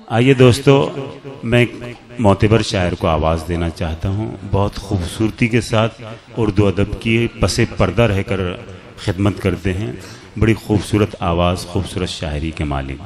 आइए दोस्तों, मैं एक मोतबर शायर को आवाज़ देना चाहता हूँ। बहुत खूबसूरती के साथ उर्दू अदब की पसे पर्दा रहकर खिदमत करते हैं। बड़ी खूबसूरत आवाज़, खूबसूरत शायरी के मालिक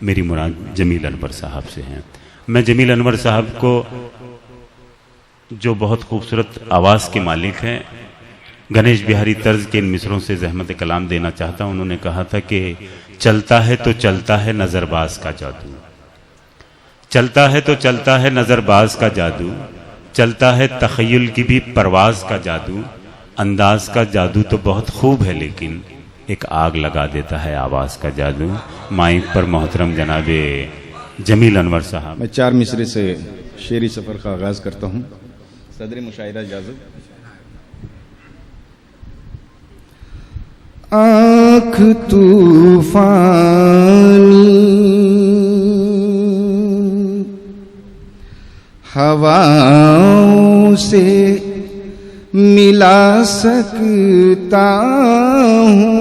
मेरी मुराद जमील अनवर साहब से हैं। मैं जमील अनवर साहब को, जो बहुत खूबसूरत आवाज़ के मालिक हैं, गणेश बिहारी तर्ज के इन मिसरों से ज़हमत कलाम देना चाहता हूँ। उन्होंने कहा था कि चलता है तो चलता है नज़रबाज का जादू, चलता है तो चलता है नज़रबाज का जादू, चलता है तख़य्युल की भी परवाज़ का जादू। अंदाज का जादू तो बहुत खूब है, लेकिन एक आग लगा देता है आवाज़ का जादू। माइक पर मोहतरम जनाबे जमील अनवर साहब। मैं 4 मिसरे से शेरी सफ़र का आगाज़ करता हूँ। सदर मुशायरा इजाज़त। आँख तूफ़ानी हवाओं से मिला सकता हूँ,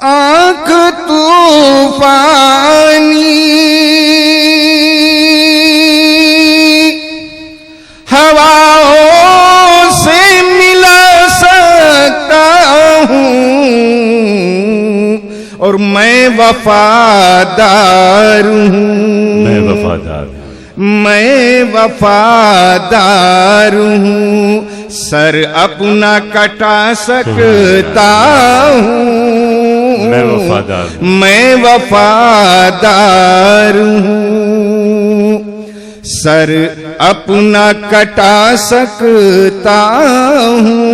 आँख तूफ़ानी हवाओं से मिला सकता हूँ, और मैं वफादार हूँ, मैं वफादार हूँ। सर अपना कटा सकता हूँ, मैं वफादार हूँ। सर अपना कटा सकता हूँ।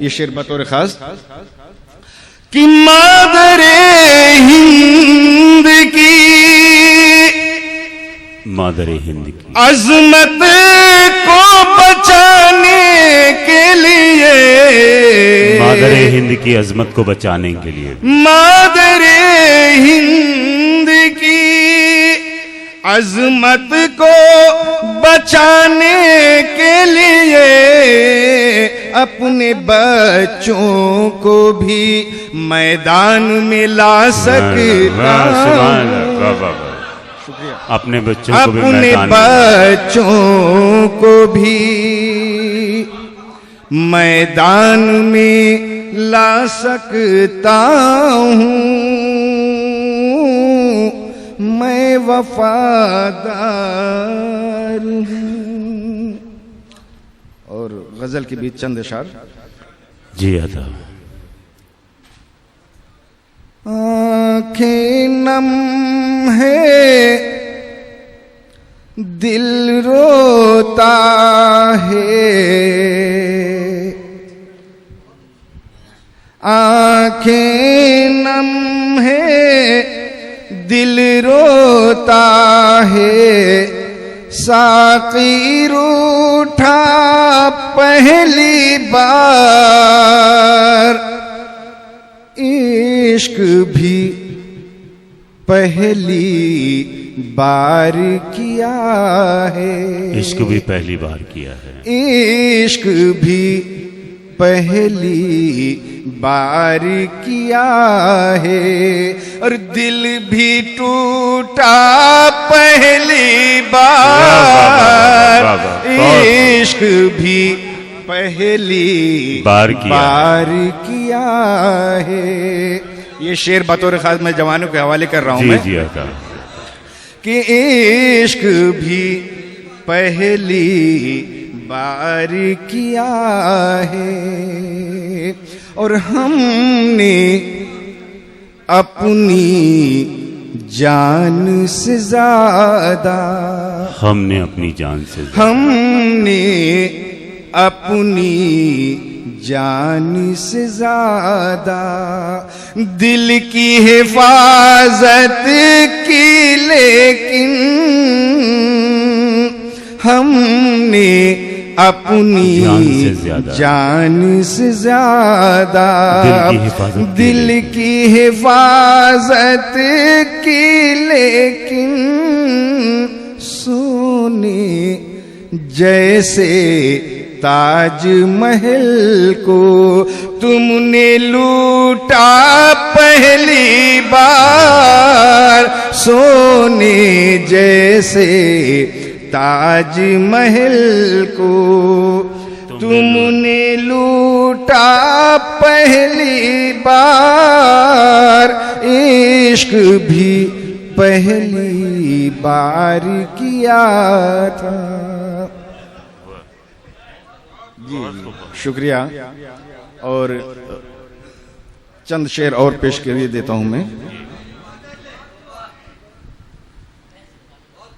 ये शेर बतौर खास कि मादरे हिंद की, मादरे हिंद की अजमत को बचाने के लिए, मादरे हिंद की अजमत को बचाने के लिए, मादरे हिंद की अजमत को बचाने के लिए अपने बच्चों को भी मैदान में ला सकता हूँ। अपने बच्चों को भी मैदान में ला सकता हूँ। मैं वफादार हूँ। और गजल के बीच चंद इशार। जी अदा। आँखें नम है, दिल रोता है, आँखें नम है, दिल रोता है। साक़ी रूठा पहली बार, इश्क भी पहली बार किया है, इश्क भी पहली बार किया है, इश्क भी पहली बार किया है। और दिल भी टूटा पहली बार, इश्क भी पहली बार किया है। ये शेर बतौर खास मैं जवानों के हवाले कर रहा हूँ मैं, कि इश्क भी पहली बार किया है। और हमने अपनी जान से ज्यादा, हमने अपनी जान से, हमने अपनी जान से ज्यादा दिल की हिफाजत की, लेकिन हमने अपनी जान से ज्यादा दिल की हिफाजत की, लेकिन सोने जैसे ताज महल को तुमने लूटा पहली बार, सोने जैसे ताज महल को तुमने लूटा पहली बार, इश्क भी पहली बार किया था। जी शुक्रिया। और चंद शेर और पेश करिए देता हूं मैं,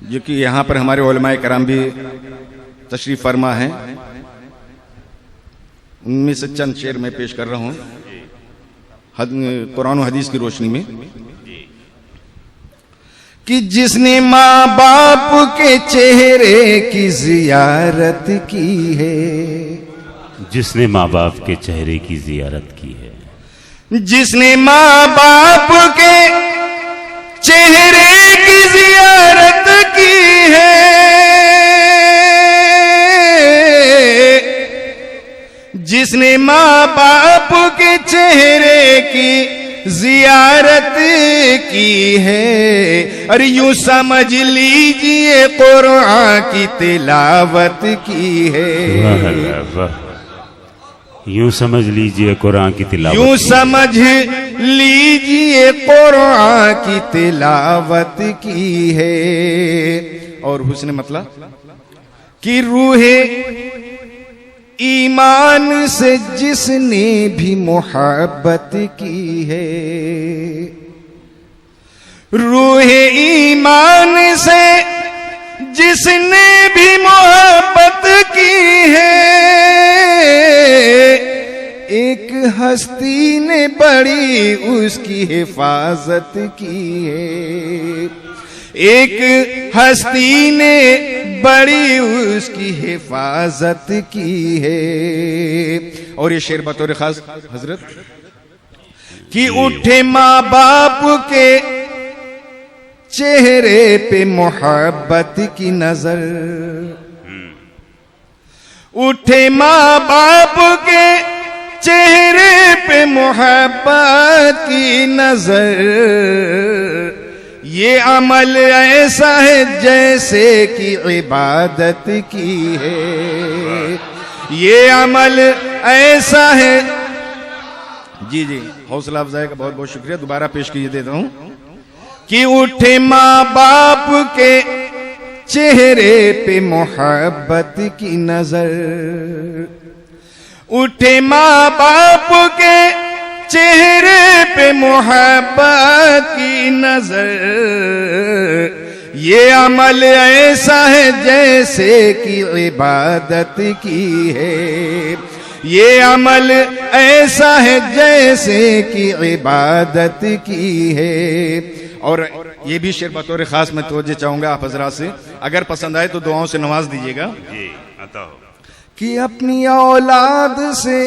जो कि यहां पर हमारे उलमाए कराम भी तशरीफ फरमा हैं। उनमें से चंद शेर मैं पेश कर रहा हूं कुरान और हदीस की रोशनी में, कि जिसने माँ बाप के चेहरे की जियारत की है, जिसने माँ बाप के चेहरे की जियारत की है, जिसने माँ बाप के चेहरे की जियारत की है, जिसने माँ बाप के चेहरे की जियारत की है, और यूं समझ लीजिए कुरान की तिलावत की है। वाह अल्लाह वाह, यूं समझ लीजिए कुरान की तिलावत, यूं समझ लीजिए कुरान की तिलावत की है। और हुस्न मतलब कि रूहे ईमान से जिसने भी मोहब्बत की है, रूहे ईमान से जिसने भी मोहब्बत की है, एक हस्ती ने बड़ी उसकी हिफाजत की है, एक हस्ती ने बड़ी उसकी हिफाजत की है। और ये शेर बतौर खास हजरत, कि उठे माँ बाप के चेहरे पे मोहब्बत की नजर, उठे माँ बाप के चेहरे पे मोहब्बत की नजर, ये अमल ऐसा है जैसे कि इबादत की है, ये अमल ऐसा है। जी जी हौसला अफजाई का बहुत बहुत शुक्रिया। दोबारा पेश कीजिए देता हूं, कि उठे माँ बाप के चेहरे पे मोहब्बत की नजर, उठे माँ बाप के चेहरे पे मोहब्बत की नजर, ये अमल ऐसा है जैसे कि इबादत की है, ये अमल ऐसा है जैसे कि इबादत की है। और ये भी शेर बतौर खास मैं तवज्जो चाहूंगा आप हजरात से, अगर पसंद आए तो दुआओं से नवाज दीजिएगा। जी आता हो, कि अपनी औलाद से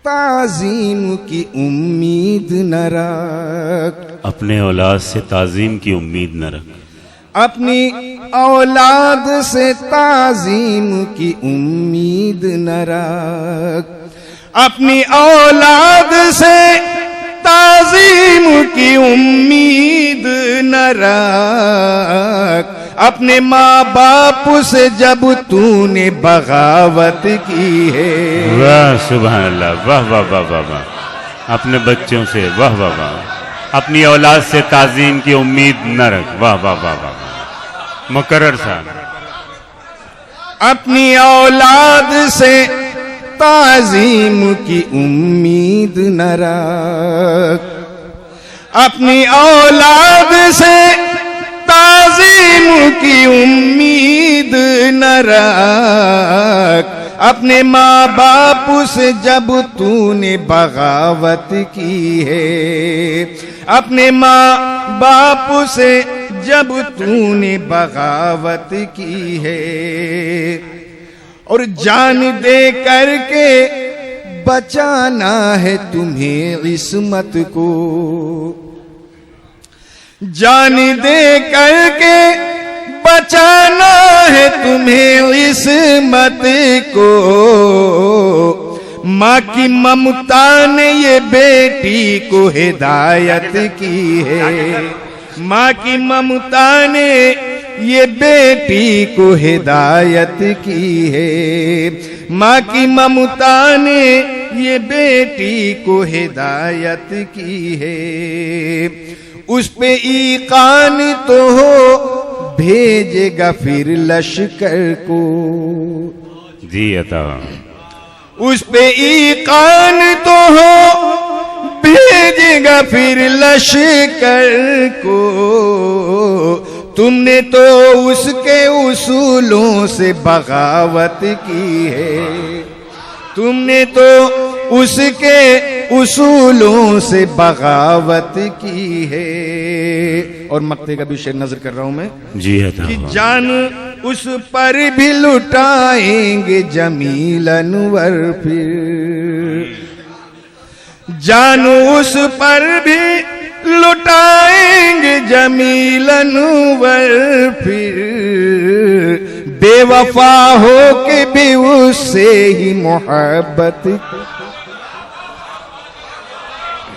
ताजीम की उम्मीद न रख, अपने औलाद से ताजीम की उम्मीद न रख, अपनी औलाद से ताजीम की उम्मीद न रख, अपनी औलाद से ताजीम की उम्मीद न रख, अपने माँ बाप से जब तूने बगावत की है। वाह सुभान अल्लाह, वाह वाह वाह वाह वाह, अपने बच्चों से वाह वाह वाह, अपनी औलाद से ताजीम की उम्मीद न रख, वाह वाह वाह वाह, मुकर्रर साहब। अपनी औलाद से ताजीम की उम्मीद न रख, अपनी औलाद से ताजीम की उम्मीद न रख, अपने माँ बाप से जब तूने बगावत की है, अपने माँ बाप से जब तूने बगावत की है। और जान दे करके बचाना है तुम्हें इस्मत को, जान दे करके बचाना है तुम्हें इस्मत को। माँ की ममता ने ये बेटी को हिदायत की है। माँ की ममता ने ये बेटी को हिदायत की है। माँ की ममता ने ये बेटी को हिदायत की है। उस पे ईकान तो हो भेजेगा फिर लश्कर को। जी अता। उस पे ईकान तो हो भेजेगा फिर लश्कर को। तुमने तो उसके उसूलों से बगावत की है। तुमने तो उसके उसूलों से बगावत की है। और मक्ते का भी शेर नजर कर रहा हूं मैं। जी है कि जान उस पर भी लुटाएंगे जमील अनवर फिर। जान उस पर भी लुटाएंगे जमील अनवर फिर। बेवफा हो के भी उससे ही मोहब्बत